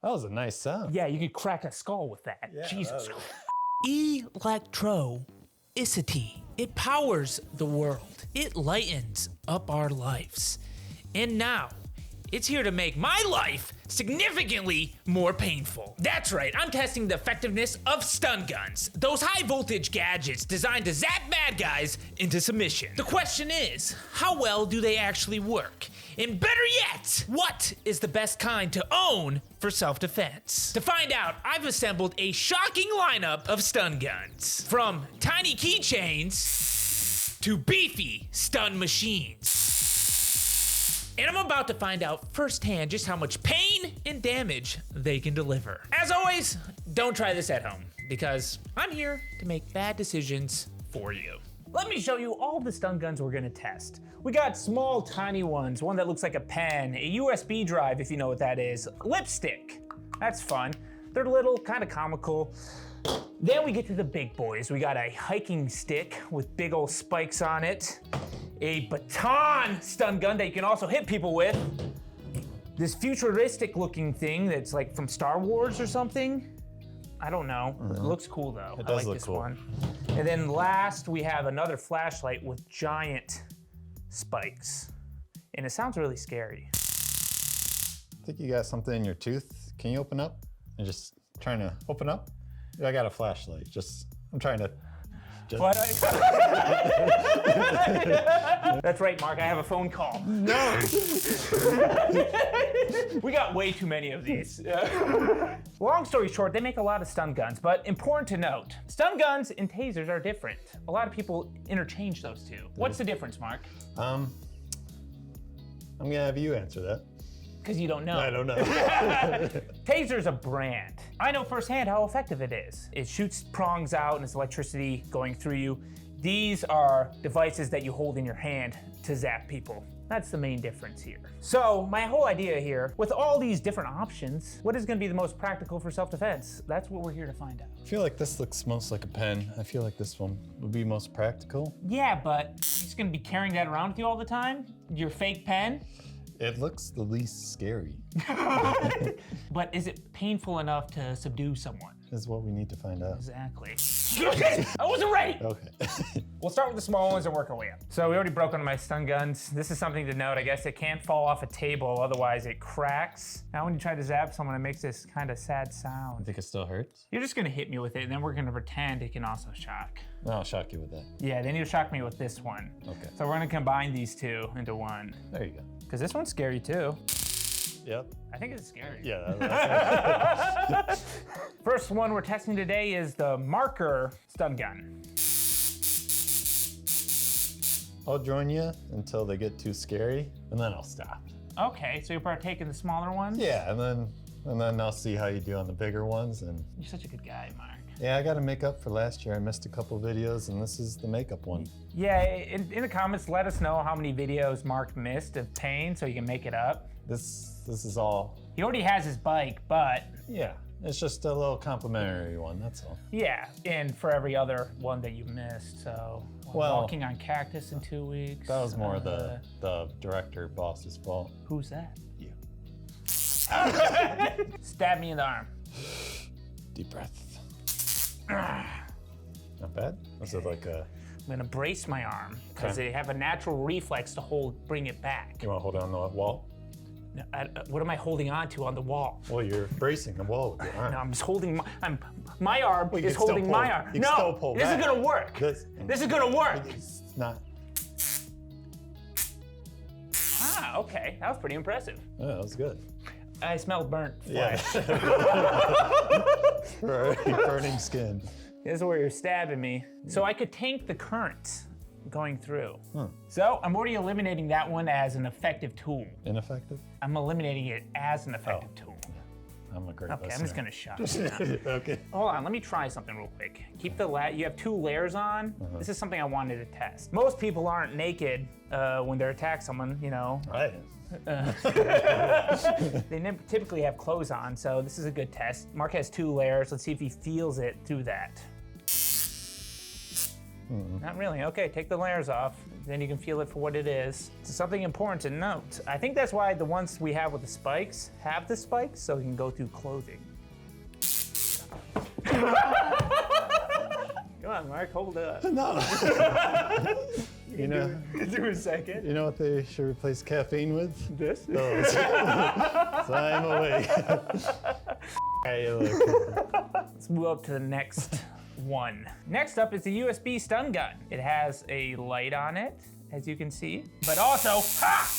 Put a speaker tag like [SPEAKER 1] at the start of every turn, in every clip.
[SPEAKER 1] That was a nice sound.
[SPEAKER 2] Yeah, you could crack a skull with that.
[SPEAKER 1] Yeah,
[SPEAKER 2] Jesus Christ.
[SPEAKER 3] Electricity. It powers the world. It lightens up our lives. And now, it's here to make my life significantly more painful. That's right, I'm testing the effectiveness of stun guns, those high voltage gadgets designed to zap bad guys into submission. The question is, how well do they actually work? And better yet, what is the best kind to own for self-defense? To find out, I've assembled a shocking lineup of stun guns. From tiny keychains to beefy stun machines. And I'm about to find out firsthand just how much pain and damage they can deliver. As always, don't try this at home, because I'm here to make bad decisions for you.
[SPEAKER 2] Let me show you all the stun guns we're gonna test. We got small, tiny ones, one that looks like a pen, a USB drive, if you know what that is, lipstick. That's fun. They're little, kind of comical. Then we get to the big boys. We got a hiking stick with big old spikes on it, a Baton stun gun that you can also hit people with, this futuristic looking thing that's like from Star Wars or something. I don't know. It looks cool though.
[SPEAKER 1] It does look
[SPEAKER 2] this
[SPEAKER 1] cool.
[SPEAKER 2] one. And then last we have another flashlight with giant spikes. And it sounds really scary.
[SPEAKER 1] I think you got something in your tooth. Can you open up? I'm just trying to open up. I got a flashlight. I'm trying to.
[SPEAKER 2] That's right, Mark, I have a phone call.
[SPEAKER 1] No.
[SPEAKER 2] We got way too many of these. Long story short, they make a lot of stun guns, but important to note, stun guns and tasers are different. A lot of people interchange those two. What's the difference, Mark?
[SPEAKER 1] I'm gonna have you answer that.
[SPEAKER 2] Because you don't know.
[SPEAKER 1] I don't know.
[SPEAKER 2] Taser's a brand. I know firsthand how effective it is. It shoots prongs out and it's electricity going through you. These are devices that you hold in your hand to zap people. That's the main difference here. So my whole idea here, with all these different options, what is gonna be the most practical for self-defense? That's what we're here to find out.
[SPEAKER 1] I feel like this looks most like a pen. I feel like this one would be most practical.
[SPEAKER 2] Yeah, but you're just gonna be carrying that around with you all the time? Your fake pen?
[SPEAKER 1] It looks the least scary.
[SPEAKER 2] But is it painful enough to subdue someone?
[SPEAKER 1] Is what we need to find out.
[SPEAKER 2] Exactly. I wasn't ready!
[SPEAKER 1] Okay.
[SPEAKER 2] We'll start with the small ones and work our way up. So we already broke one of my stun guns. This is something to note. I guess it can't fall off a table, otherwise it cracks. Now when you try to zap someone, it makes this kind of sad
[SPEAKER 1] I
[SPEAKER 2] sound.
[SPEAKER 1] think it still hurts.
[SPEAKER 2] You're just gonna hit me with it, and then we're gonna pretend it can also shock.
[SPEAKER 1] No, I'll shock you with that.
[SPEAKER 2] Yeah, then you shock me with this one.
[SPEAKER 1] Okay.
[SPEAKER 2] So we're gonna combine these two into one.
[SPEAKER 1] There you go.
[SPEAKER 2] Because this one's scary too.
[SPEAKER 1] Yep.
[SPEAKER 2] I think it's scary.
[SPEAKER 1] Yeah.
[SPEAKER 2] First one we're testing today is the marker stun gun.
[SPEAKER 1] I'll join you until they get too scary, and then I'll stop.
[SPEAKER 2] Okay, so you're partaking the smaller ones?
[SPEAKER 1] Yeah, and then I'll see how you do on the bigger ones. And
[SPEAKER 2] You're such a good guy, Mark.
[SPEAKER 1] yeah, I got to make up for last year. I missed a couple videos, and this is the makeup one.
[SPEAKER 2] Yeah, in the comments, let us know how many videos Mark missed of pain so you can make it up.
[SPEAKER 1] This is all.
[SPEAKER 2] He already has his bike, but
[SPEAKER 1] Yeah, it's just a little complimentary one. That's all.
[SPEAKER 2] yeah, and for every other one that you missed, so
[SPEAKER 1] Well,
[SPEAKER 2] walking on cactus in 2 weeks.
[SPEAKER 1] That was more the director boss's fault.
[SPEAKER 2] Who's that?
[SPEAKER 1] You.
[SPEAKER 2] Stab me in the arm.
[SPEAKER 1] Deep breath. Not bad. Was it like a?
[SPEAKER 2] I'm gonna brace my arm because
[SPEAKER 1] Okay.
[SPEAKER 2] they have a natural reflex to bring it back.
[SPEAKER 1] You want to hold on the wall?
[SPEAKER 2] No, what am I holding on to on the wall?
[SPEAKER 1] Well, you're bracing the wall with your arm.
[SPEAKER 2] No, I'm just holding my arm
[SPEAKER 1] Well, you
[SPEAKER 2] is
[SPEAKER 1] can still
[SPEAKER 2] holding my
[SPEAKER 1] pull-
[SPEAKER 2] arm.
[SPEAKER 1] you can still
[SPEAKER 2] No,
[SPEAKER 1] pull
[SPEAKER 2] this is
[SPEAKER 1] back.
[SPEAKER 2] gonna work.
[SPEAKER 1] This
[SPEAKER 2] This is gonna work.
[SPEAKER 1] It's not.
[SPEAKER 2] Ah, okay, that was pretty impressive.
[SPEAKER 1] Yeah, that was good.
[SPEAKER 2] I smelled burnt flesh.
[SPEAKER 1] Burning skin.
[SPEAKER 2] This is where you're stabbing me. So I could tank the current going through. So I'm already eliminating that one as an effective tool.
[SPEAKER 1] Ineffective?
[SPEAKER 2] I'm eliminating it as an effective tool.
[SPEAKER 1] I'm a great
[SPEAKER 2] Okay, I'm just gonna shut
[SPEAKER 1] listener.
[SPEAKER 2] it down.
[SPEAKER 1] Okay.
[SPEAKER 2] Hold on, let me try something real quick. Keep the you have 2 layers on. This is something I wanted to test. Most people aren't naked when they attack someone, you know.
[SPEAKER 1] Right.
[SPEAKER 2] They typically have clothes on, so this is a good test. Mark has 2 layers. Let's see if he feels it through that. Not really. Okay, take the layers off. Then you can feel it for what it is. So something important to note. I think that's why the ones we have with the spikes have the spikes, so you can go through clothing. Come on, Mark, hold up.
[SPEAKER 1] No. You know,
[SPEAKER 2] Do a second.
[SPEAKER 1] you know what they should replace caffeine with?
[SPEAKER 2] This?
[SPEAKER 1] Those. So I'm awake. Hey, look.
[SPEAKER 2] Let's move up to the next one. Next up is the USB stun gun. It has a light on it, as you can see, but also, ha!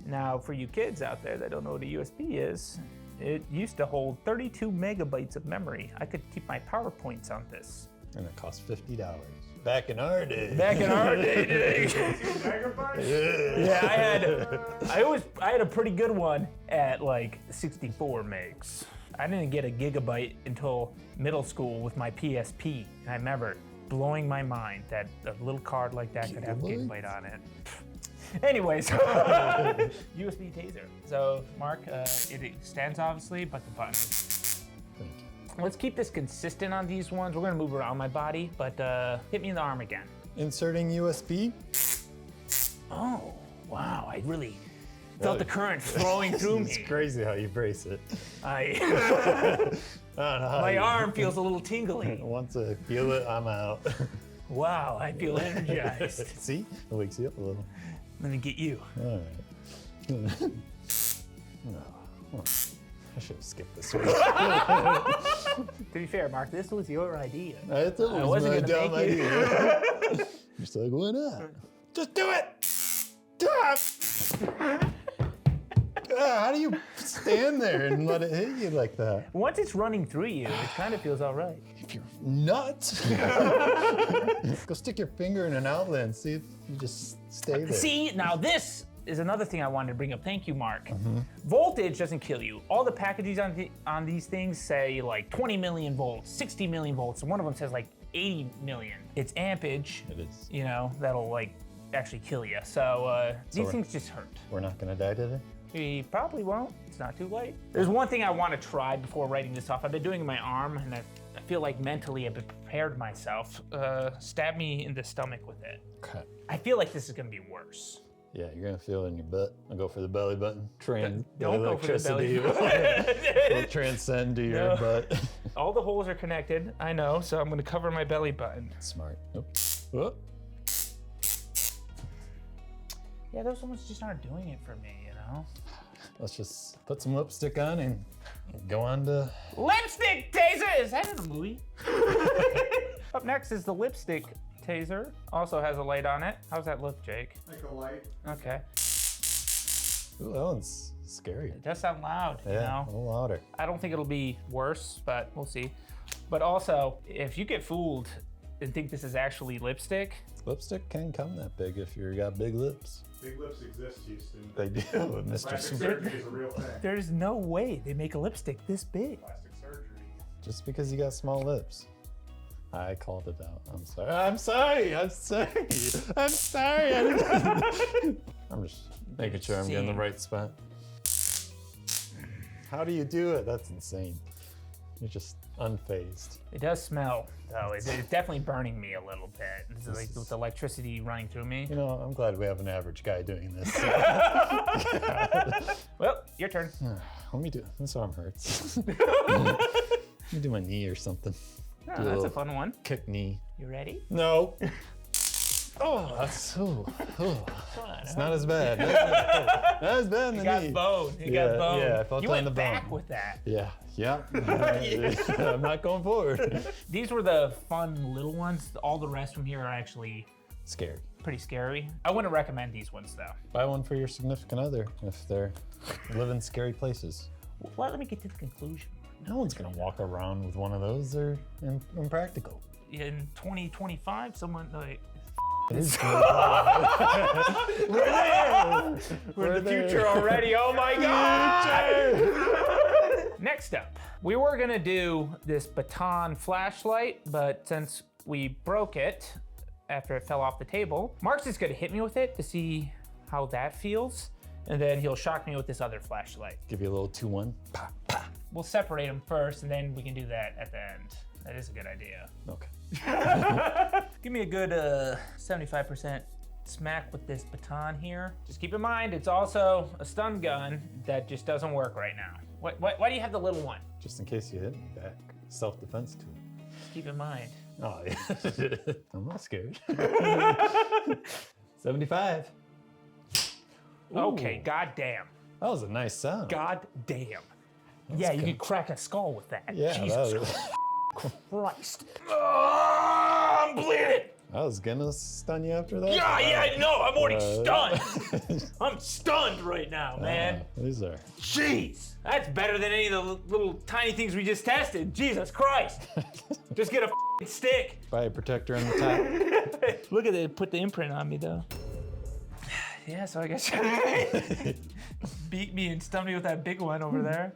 [SPEAKER 2] Now, for you kids out there that don't know what a USB is, it used to hold 32 megabytes of memory. I could keep my PowerPoints on this.
[SPEAKER 1] And it cost $50. Back in our day.
[SPEAKER 2] Back in our day. Yeah, I had a pretty good one at like 64 megs. I didn't get a gigabyte until middle school with my PSP. And I remember blowing my mind that a little card like that could have a gigabyte on it. Anyways, USB taser. So Mark, it extends obviously, but the button.
[SPEAKER 1] Thank you.
[SPEAKER 2] Let's keep this consistent on these ones. We're gonna move around my body, but hit me in the arm again.
[SPEAKER 1] Inserting USB.
[SPEAKER 2] Oh, wow, I really felt the current flowing through
[SPEAKER 1] It's
[SPEAKER 2] me.
[SPEAKER 1] crazy how you brace it.
[SPEAKER 2] I,
[SPEAKER 1] I don't know how
[SPEAKER 2] my
[SPEAKER 1] you-
[SPEAKER 2] arm feels a little tingly.
[SPEAKER 1] Once I feel it, I'm out.
[SPEAKER 2] Wow, I feel energized.
[SPEAKER 1] See? It wakes you up a little.
[SPEAKER 2] Let me get you.
[SPEAKER 1] All right. No. Well, I should have skipped this one.
[SPEAKER 2] To be fair, Mark, this was your idea.
[SPEAKER 1] I thought it
[SPEAKER 2] I
[SPEAKER 1] was
[SPEAKER 2] wasn't
[SPEAKER 1] my
[SPEAKER 2] gonna
[SPEAKER 1] dumb
[SPEAKER 2] make you.
[SPEAKER 1] idea. Just like, why not? Just do it! Stop! How do you stand there and let it hit you like that?
[SPEAKER 2] Once it's running through you, it kind of feels all right.
[SPEAKER 1] If you're nuts, go stick your finger in an outlet and see if you just stay there.
[SPEAKER 2] See, now this is another thing I wanted to bring up. Thank you, Mark. Voltage doesn't kill you. All the packages on these things say like 20 million volts, 60 million volts, and one of them says like 80 million. It's ampage,
[SPEAKER 1] It is.
[SPEAKER 2] you know, that'll like actually kill you. So these
[SPEAKER 1] we're-
[SPEAKER 2] things just hurt.
[SPEAKER 1] We're not gonna die today?
[SPEAKER 2] We probably won't. It's not too late. There's one thing I want to try before writing this off. I've been doing it in my arm, and I feel like mentally I've prepared myself. Stab me in the stomach with it.
[SPEAKER 1] Okay.
[SPEAKER 2] I feel like this is gonna be worse.
[SPEAKER 1] Yeah, you're gonna feel it in your butt. I'll go for the belly button.
[SPEAKER 2] Don't go for the belly
[SPEAKER 1] electricity will transcend to your
[SPEAKER 2] No.
[SPEAKER 1] butt.
[SPEAKER 2] All the holes are connected, I know, so I'm gonna cover my belly button.
[SPEAKER 1] Smart. Nope. Whoop.
[SPEAKER 2] Yeah, those ones just aren't doing it for me, you know?
[SPEAKER 1] Let's just put some lipstick on and go on to.
[SPEAKER 2] Lipstick taser! Is that in a movie? Up next is the lipstick taser. Also has a light on it. How's that look, Jake?
[SPEAKER 4] Like a light.
[SPEAKER 2] Okay.
[SPEAKER 1] Ooh, that one's scary.
[SPEAKER 2] It does sound loud, you
[SPEAKER 1] Yeah,
[SPEAKER 2] know?
[SPEAKER 1] a little louder.
[SPEAKER 2] I don't think it'll be worse, but we'll see. But also, if you get fooled and think this is actually lipstick,
[SPEAKER 1] Lipstick can come that big if you got big lips.
[SPEAKER 4] Big lips exist, Houston.
[SPEAKER 1] They do, Mr.
[SPEAKER 4] Plastic
[SPEAKER 1] Smith.
[SPEAKER 4] surgery is a real thing.
[SPEAKER 2] there's no way they make a lipstick this big.
[SPEAKER 4] Plastic surgery.
[SPEAKER 1] Just because you got small lips. I called it out. I'm sorry. I'm sorry. I'm sorry. I'm sorry. I'm just making sure I'm getting the right spot. How do you do it? That's insane. You're just unfazed.
[SPEAKER 2] It does smell, though. It's definitely burning me a little bit. This is like with the electricity running through me.
[SPEAKER 1] You know, I'm glad we have an average guy doing this.
[SPEAKER 2] Well, your turn.
[SPEAKER 1] Let me do. This arm hurts. Let me do my knee or something.
[SPEAKER 2] Oh,
[SPEAKER 1] Do a
[SPEAKER 2] that's a
[SPEAKER 1] little
[SPEAKER 2] fun one.
[SPEAKER 1] kick knee.
[SPEAKER 2] You ready?
[SPEAKER 1] No. Oh, that's so. Oh.
[SPEAKER 2] Come on.
[SPEAKER 1] It's not as bad. Not as bad in the
[SPEAKER 2] You got
[SPEAKER 1] knee.
[SPEAKER 2] bone. You
[SPEAKER 1] Yeah,
[SPEAKER 2] got bone.
[SPEAKER 1] yeah, I felt
[SPEAKER 2] you
[SPEAKER 1] on
[SPEAKER 2] went
[SPEAKER 1] the
[SPEAKER 2] back
[SPEAKER 1] bone.
[SPEAKER 2] with that.
[SPEAKER 1] Yeah. I'm not going forward.
[SPEAKER 2] These were the fun little ones. All the rest from here are actually
[SPEAKER 1] Scary.
[SPEAKER 2] pretty scary. I wouldn't recommend these ones, though.
[SPEAKER 1] Buy one for your significant other if they're live in scary places.
[SPEAKER 2] Well, let me get to the conclusion.
[SPEAKER 1] No one's gonna walk around with one of those. They're impractical.
[SPEAKER 2] In 2025, someone like
[SPEAKER 1] It is
[SPEAKER 2] we're in the future already. Oh my god! Next up, we were gonna do this Baton flashlight, but since we broke it after it fell off the table, Mark's just gonna hit me with it to see how that feels, and then he'll shock me with this other flashlight.
[SPEAKER 1] Give you a little 2-1. Pa, pa.
[SPEAKER 2] We'll separate them first, and then we can do that at the end. That is a good idea.
[SPEAKER 1] Okay.
[SPEAKER 2] Give me a good 75% smack with this baton here. Just keep in mind, it's also a stun gun that just doesn't work right now. Why do you have the little one?
[SPEAKER 1] Just in case you hit me back. Self-defense tool.
[SPEAKER 2] Keep in mind.
[SPEAKER 1] Oh, yeah. I'm not scared. 75.
[SPEAKER 2] Okay,
[SPEAKER 1] Ooh.
[SPEAKER 2] goddamn.
[SPEAKER 1] That was a nice sound.
[SPEAKER 2] Goddamn. Yeah, you
[SPEAKER 1] good.
[SPEAKER 2] could crack a skull with that.
[SPEAKER 1] Yeah,
[SPEAKER 2] Jesus
[SPEAKER 1] that was,
[SPEAKER 2] Christ. Oh, I'm bleeding.
[SPEAKER 1] I was gonna stun you after that.
[SPEAKER 2] Yeah, no, I'm already stunned.
[SPEAKER 1] stunned.
[SPEAKER 2] I'm stunned right now, man.
[SPEAKER 1] These are.
[SPEAKER 2] Jeez. That's better than any of the little tiny things we just tested. Jesus Christ. Just get a stick.
[SPEAKER 1] Fire protector on the top.
[SPEAKER 2] Look at it, put the imprint on me though. Yeah, so I guess beat me and stun me with that big one over there.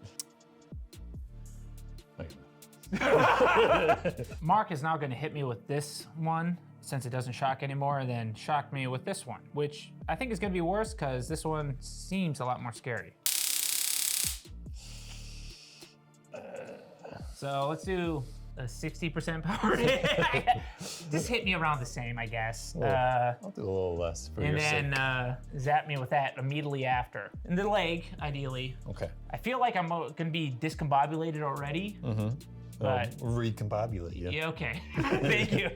[SPEAKER 2] Mark is now gonna hit me with this one since it doesn't shock anymore, and then shock me with this one, which I think is gonna be worse because this one seems a lot more scary. So let's do a 60% power. Just hit me around the same, I guess.
[SPEAKER 1] I'll do a little less for your
[SPEAKER 2] And
[SPEAKER 1] sake.
[SPEAKER 2] then zap me with that immediately after. In the leg, ideally.
[SPEAKER 1] Okay.
[SPEAKER 2] I feel like I'm gonna be discombobulated already.
[SPEAKER 1] Mm-hmm.
[SPEAKER 2] But
[SPEAKER 1] Recombobulate you.
[SPEAKER 2] yeah, okay. Thank you.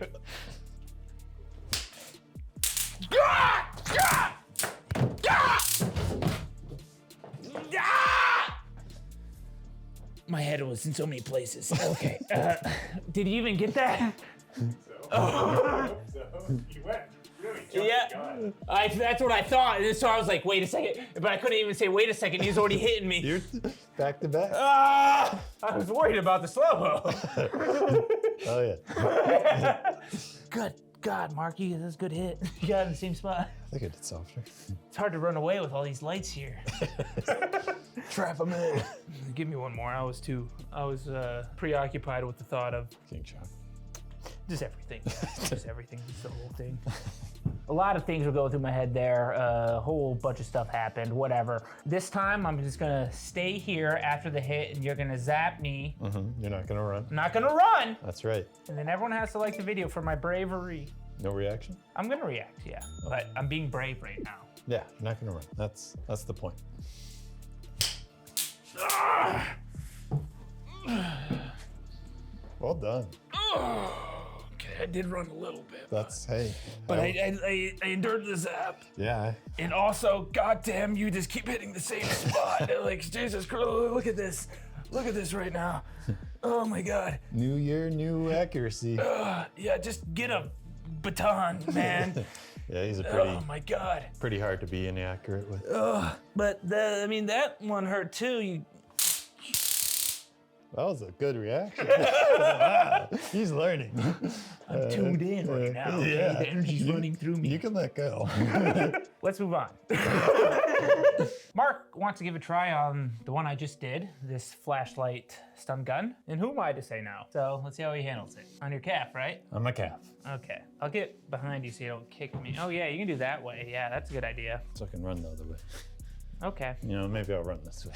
[SPEAKER 2] My head was in so many places. Okay. Did you even get that?
[SPEAKER 4] So you went really
[SPEAKER 2] Yeah.
[SPEAKER 4] gun.
[SPEAKER 2] That's what I thought. And so I was like, wait a second. But I couldn't even say, wait a second. He's already hitting me.
[SPEAKER 1] You're back to back.
[SPEAKER 2] I was worried about the slow-mo.
[SPEAKER 1] Oh yeah.
[SPEAKER 2] Good God, Marky, that's a good hit. You got it in the same spot.
[SPEAKER 1] I think I did softer.
[SPEAKER 2] It's hard to run away with all these lights here.
[SPEAKER 1] Trap him in.
[SPEAKER 2] Give me one more. I was preoccupied with the thought of
[SPEAKER 1] King Shark.
[SPEAKER 2] just everything. Just everything, just the whole thing. A lot of things were going through my head there. A whole bunch of stuff happened, whatever. This time, I'm just gonna stay here after the hit and you're gonna zap me.
[SPEAKER 1] Mm-hmm. You're not gonna run.
[SPEAKER 2] I'm not gonna run.
[SPEAKER 1] That's right.
[SPEAKER 2] And then everyone has to like the video for my bravery.
[SPEAKER 1] No reaction?
[SPEAKER 2] I'm gonna react, yeah. But I'm being brave right now.
[SPEAKER 1] Yeah, you're not gonna run. That's the point. Well done.
[SPEAKER 2] Okay, I did run a little bit.
[SPEAKER 1] That's hey.
[SPEAKER 2] But I endured the zap.
[SPEAKER 1] Yeah.
[SPEAKER 2] And also, goddamn, you just keep hitting the same spot. Like, Jesus Christ, look at this. Look at this right now. Oh my God.
[SPEAKER 1] New year, new accuracy.
[SPEAKER 2] Yeah, just get a baton, man.
[SPEAKER 1] Yeah, he's a
[SPEAKER 2] Oh my God.
[SPEAKER 1] pretty hard to be inaccurate with.
[SPEAKER 2] But that one hurt too.
[SPEAKER 1] That was a good reaction. Wow, he's learning.
[SPEAKER 2] I'm tuned in right now. Okay?
[SPEAKER 1] Yeah.
[SPEAKER 2] The energy's running through me.
[SPEAKER 1] You can let go.
[SPEAKER 2] Let's move on. Mark wants to give a try on the one I just did, this flashlight stun gun. And who am I to say no? So let's see how he handles it. On your calf, right?
[SPEAKER 1] I'm a calf,
[SPEAKER 2] Okay. I'll get behind you so you don't kick me. Oh yeah, you can do that way. Yeah, that's a good idea.
[SPEAKER 1] so I can run the other way.
[SPEAKER 2] Okay.
[SPEAKER 1] You know, maybe I'll run this way.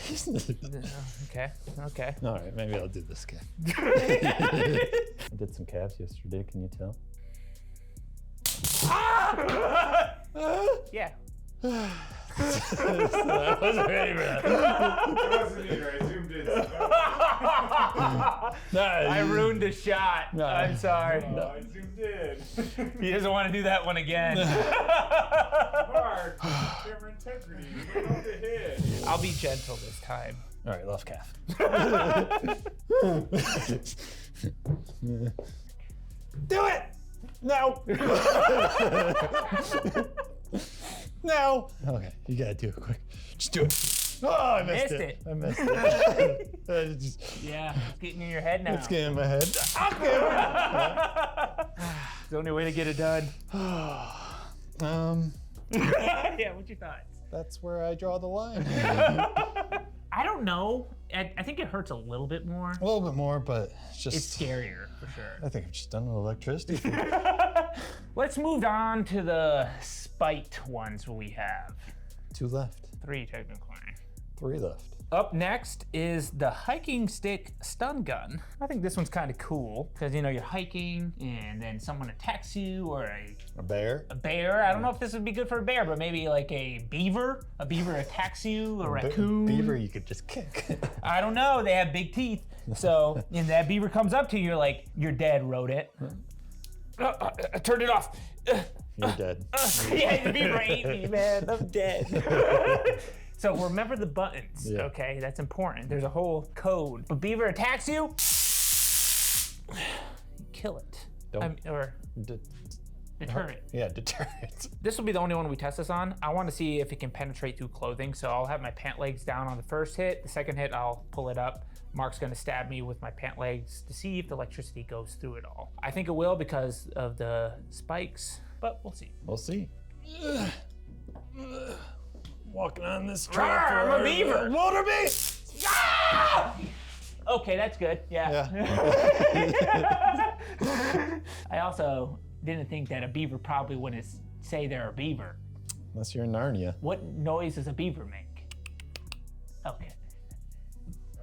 [SPEAKER 2] Okay. Okay.
[SPEAKER 1] All right, maybe I'll do this calf. I did some calves yesterday. Can you tell?
[SPEAKER 2] Yeah.
[SPEAKER 1] I wasn't ready for that.
[SPEAKER 4] It wasn't either. I zoomed in.
[SPEAKER 2] I ruined the shot.
[SPEAKER 1] No.
[SPEAKER 2] I'm sorry.
[SPEAKER 4] Oh, I zoomed in.
[SPEAKER 2] He doesn't want to do that one again.
[SPEAKER 4] Mark, camera integrity. You went over the head.
[SPEAKER 2] I'll be gentle this time.
[SPEAKER 1] All right, left calf. Do it! No! No! Okay, you gotta do it quick. Just do it. Oh, I missed
[SPEAKER 2] Missed
[SPEAKER 1] it.
[SPEAKER 2] it.
[SPEAKER 1] I missed it.
[SPEAKER 2] Yeah, it's getting in your head now.
[SPEAKER 1] It's getting in my head.
[SPEAKER 2] It's the only way to get it done. Yeah, what's your thoughts?
[SPEAKER 1] That's where I draw the line.
[SPEAKER 2] I don't know. I think it hurts a little bit more.
[SPEAKER 1] A little bit more, but it's just.
[SPEAKER 2] It's scarier, for sure.
[SPEAKER 1] I think I've just done with electricity.
[SPEAKER 2] Let's move on to the spite ones we have.
[SPEAKER 1] 2 left.
[SPEAKER 2] 3 technically.
[SPEAKER 1] 3 left.
[SPEAKER 2] Up next is the hiking stick stun gun. I think this one's kind of cool because you're hiking and then someone attacks you or
[SPEAKER 1] A bear?
[SPEAKER 2] a bear. I don't know if this would be good for a bear, but maybe like a beaver. A beaver attacks you, a raccoon.
[SPEAKER 1] Beaver you could just kick.
[SPEAKER 2] I don't know, they have big teeth. So, and that beaver comes up to you, you're like, you're dead, rodent. I turned it off.
[SPEAKER 1] You're dead.
[SPEAKER 2] Yeah, the beaver ate me, man. I'm dead. So remember the buttons,
[SPEAKER 1] Yeah.
[SPEAKER 2] okay? That's important. There's a whole code. If a beaver attacks you, kill it. Or deter it.
[SPEAKER 1] Yeah, deter it.
[SPEAKER 2] This will be the only one we test this on. I want to see if it can penetrate through clothing. So I'll have my pant legs down on the first hit. The second hit, I'll pull it up. Mark's gonna stab me with my pant legs to see if the electricity goes through it all. I think it will because of the spikes, but we'll see.
[SPEAKER 1] We'll see. Walking on this track.
[SPEAKER 2] I'm a beaver.
[SPEAKER 1] Water beast!
[SPEAKER 2] Ah! Okay, that's good. Yeah. I also didn't think that a beaver probably wouldn't say they're a beaver.
[SPEAKER 1] Unless you're in Narnia.
[SPEAKER 2] What noise does a beaver make? Okay.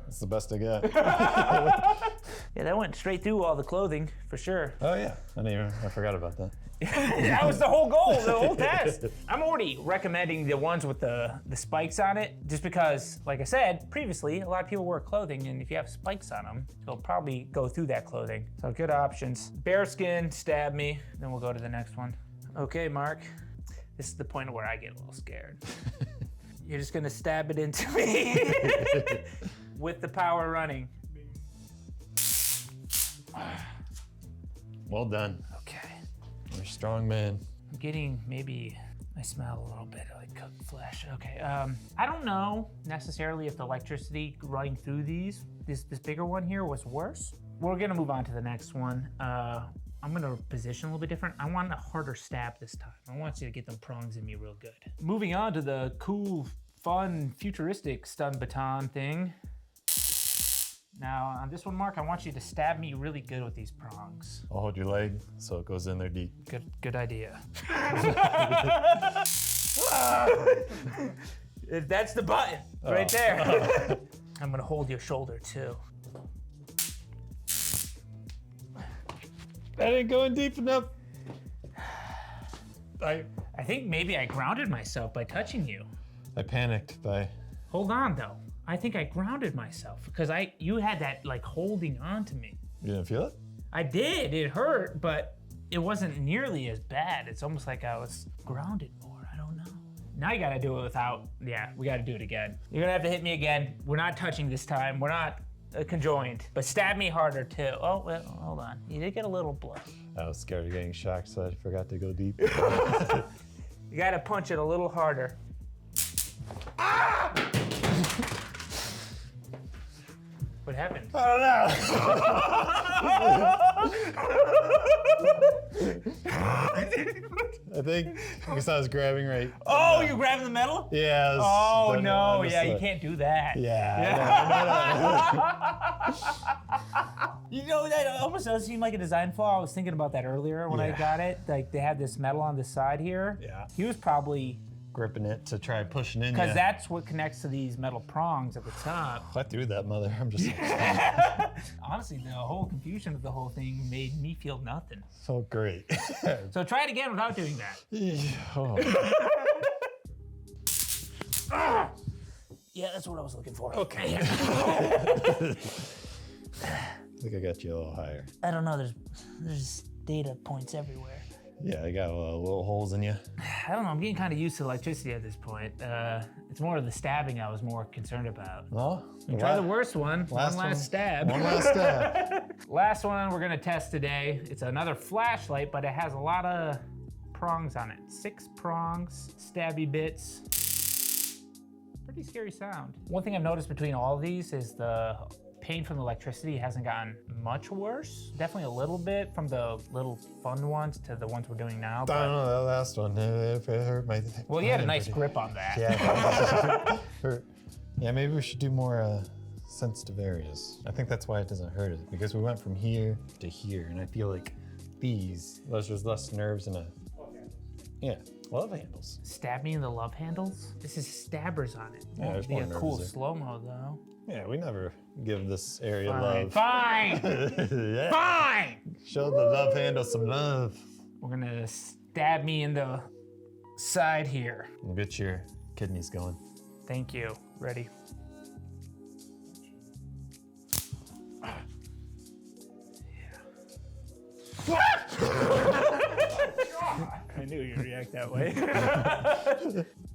[SPEAKER 1] That's the best I got.
[SPEAKER 2] Yeah, that went straight through all the clothing for sure.
[SPEAKER 1] Oh yeah, I forgot about that.
[SPEAKER 2] That was the whole goal, the whole test. I'm already recommending the ones with the spikes on it, just because, like I said previously, a lot of people wear clothing, and if you have spikes on them, it'll probably go through that clothing. So good options. Bearskin, stab me, then we'll go to the next one. Okay, Mark, this is the point where I get a little scared. You're just gonna stab it into me with the power running.
[SPEAKER 1] Well done.
[SPEAKER 2] Okay.
[SPEAKER 1] You're a strong man.
[SPEAKER 2] I'm getting maybe, I smell a little bit like cooked flesh. Okay, I don't know necessarily if the electricity running through this bigger one here was worse. We're gonna move on to the next one. I'm gonna position a little bit different. I want a harder stab this time. I want you to get them prongs in me real good. Moving on to the cool, fun, futuristic stun baton thing. Now, on this one, Mark, I want you to stab me really good with these prongs.
[SPEAKER 1] I'll hold your leg so it goes in there deep.
[SPEAKER 2] Good idea. That's the button, right there. I'm gonna hold your shoulder too.
[SPEAKER 1] That ain't going deep enough.
[SPEAKER 2] I think maybe I grounded myself by touching you.
[SPEAKER 1] I panicked by...
[SPEAKER 2] Hold on though. I think I grounded myself because you had that like holding on to me.
[SPEAKER 1] You didn't feel it?
[SPEAKER 2] I did, it hurt, but it wasn't nearly as bad. It's almost like I was grounded more, I don't know. Now you gotta do it without, yeah, we gotta do it again. You're gonna have to hit me again. We're not touching this time, we're not conjoined, but stab me harder too. Oh, well, hold on. You did get a little blood.
[SPEAKER 1] I was scared of getting shocked, so I forgot to go deep.
[SPEAKER 2] You gotta punch it a little harder. Ah! What happened?
[SPEAKER 1] I don't know. I think because I was grabbing right.
[SPEAKER 2] Oh, you grabbing the metal?
[SPEAKER 1] Yeah.
[SPEAKER 2] Oh no, yeah, you can't do that.
[SPEAKER 1] Yeah.
[SPEAKER 2] You know, that almost does seem like a design flaw. I was thinking about that earlier when I got it. Like they had this metal on the side here.
[SPEAKER 1] Yeah.
[SPEAKER 2] He was probably
[SPEAKER 1] Gripping it to try pushing in.
[SPEAKER 2] because that's what connects to these metal prongs at the top.
[SPEAKER 1] I threw that mother. I'm just
[SPEAKER 2] Honestly, the whole confusion of the whole thing made me feel nothing.
[SPEAKER 1] so great.
[SPEAKER 2] So try it again without doing that.
[SPEAKER 1] Oh.
[SPEAKER 2] Yeah, that's what I was looking for.
[SPEAKER 1] Okay. I think I got you a little higher.
[SPEAKER 2] I don't know. There's data points everywhere.
[SPEAKER 1] Yeah, I got little holes in you.
[SPEAKER 2] I don't know. I'm getting kind of used to electricity at this point. It's more of the stabbing I was more concerned about.
[SPEAKER 1] Well,
[SPEAKER 2] Try the worst one. One last stab.
[SPEAKER 1] One last stab.
[SPEAKER 2] Last one we're gonna test today. It's another flashlight, but it has a lot of prongs on it. 6 prongs, stabby bits. Pretty scary sound. One thing I've noticed between all of these is the pain from the electricity hasn't gotten much worse. Definitely a little bit from the little fun ones to the ones we're doing now.
[SPEAKER 1] I don't know, that last one, it hurt my...
[SPEAKER 2] Well, you had a nice grip on that.
[SPEAKER 1] Yeah. Hurt. Yeah, maybe we should do more sensitive areas. I think that's why it doesn't hurt it, because we went from here to here, and I feel like there's less nerves and a... Yeah. Love handles.
[SPEAKER 2] Stab me in the love handles? This is stabbers on it.
[SPEAKER 1] Yeah, there's
[SPEAKER 2] Be
[SPEAKER 1] more
[SPEAKER 2] a
[SPEAKER 1] nerves
[SPEAKER 2] cool
[SPEAKER 1] there.
[SPEAKER 2] slow-mo though.
[SPEAKER 1] Yeah, we never give this area
[SPEAKER 2] Fine,
[SPEAKER 1] love.
[SPEAKER 2] fine,
[SPEAKER 1] Yeah.
[SPEAKER 2] fine!
[SPEAKER 1] Show the love handle some love.
[SPEAKER 2] We're gonna stab me in the side here.
[SPEAKER 1] We'll get your kidneys going.
[SPEAKER 2] Thank you. Ready? I knew you'd react that way.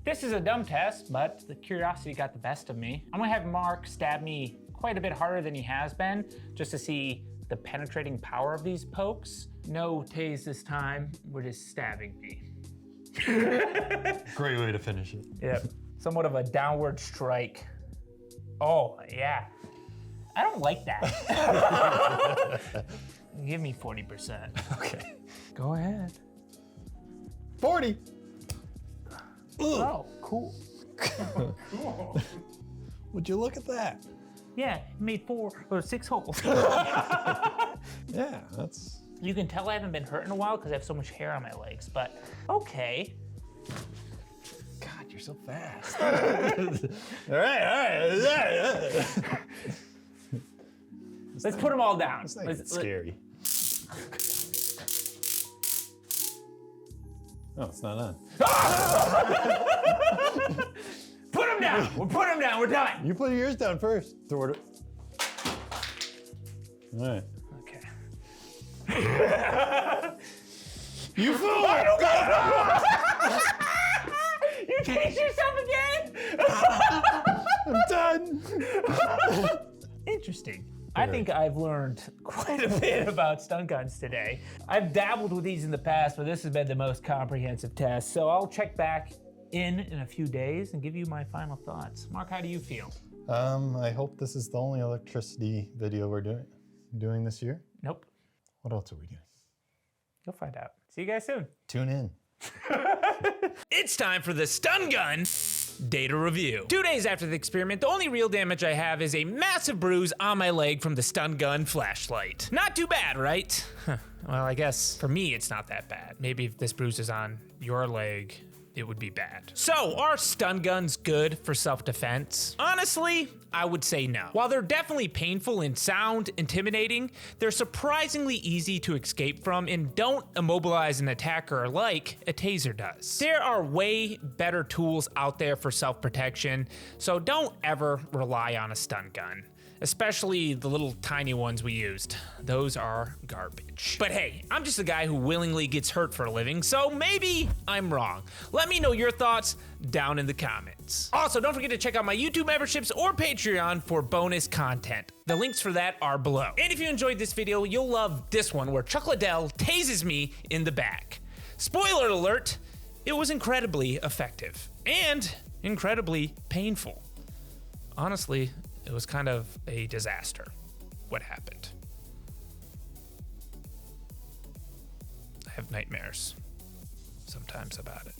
[SPEAKER 2] This is a dumb test, but the curiosity got the best of me. I'm gonna have Mark stab me quite a bit harder than he has been, just to see the penetrating power of these pokes. No tase this time, we're just stabbing me.
[SPEAKER 1] Great way to finish it.
[SPEAKER 2] Yep, somewhat of a downward strike. Oh, yeah. I don't like that. Give me 40%.
[SPEAKER 1] Okay.
[SPEAKER 2] Go ahead.
[SPEAKER 1] 40.
[SPEAKER 2] Oh, cool.
[SPEAKER 4] Cool.
[SPEAKER 1] Would you look at that?
[SPEAKER 2] Yeah, it made 4 or 6 holes.
[SPEAKER 1] Yeah, that's.
[SPEAKER 2] You can tell I haven't been hurt in a while because I have so much hair on my legs, but okay.
[SPEAKER 1] God, you're so fast. all right.
[SPEAKER 2] Let's put them all down.
[SPEAKER 1] It's not
[SPEAKER 2] Let's-
[SPEAKER 1] scary. Oh, it's not on.
[SPEAKER 2] Put them down. We'll put them down. We're done.
[SPEAKER 1] You put yours down first. Throw it. All right.
[SPEAKER 2] Okay.
[SPEAKER 1] You fool!
[SPEAKER 2] You changed yourself again?
[SPEAKER 1] I'm done.
[SPEAKER 2] Interesting. I think I've learned quite a bit about stun guns today. I've dabbled with these in the past, but this has been the most comprehensive test. So I'll check back in a few days and give you my final thoughts. Mark, how do you feel?
[SPEAKER 1] I hope this is the only electricity video we're doing this year.
[SPEAKER 2] Nope.
[SPEAKER 1] What else are we doing?
[SPEAKER 2] You'll find out. See you guys soon.
[SPEAKER 1] Tune in.
[SPEAKER 3] It's time for the stun gun data review. 2 days after the experiment, the only real damage I have is a massive bruise on my leg from the stun gun flashlight. Not too bad, right? Well, I guess for me, it's not that bad. Maybe if this bruise is on your leg, it would be bad. So, are stun guns good for self-defense? Honestly, I would say no. While they're definitely painful and sound intimidating, they're surprisingly easy to escape from and don't immobilize an attacker like a taser does. There are way better tools out there for self-protection, so don't ever rely on a stun gun. Especially the little tiny ones we used. Those are garbage. But hey, I'm just a guy who willingly gets hurt for a living, so maybe I'm wrong. Let me know your thoughts down in the comments. Also, don't forget to check out my YouTube memberships or Patreon for bonus content. The links for that are below. And if you enjoyed this video, you'll love this one where Chuck Liddell tases me in the back. Spoiler alert, it was incredibly effective and incredibly painful. Honestly, it was kind of a disaster, what happened. I have nightmares sometimes about it.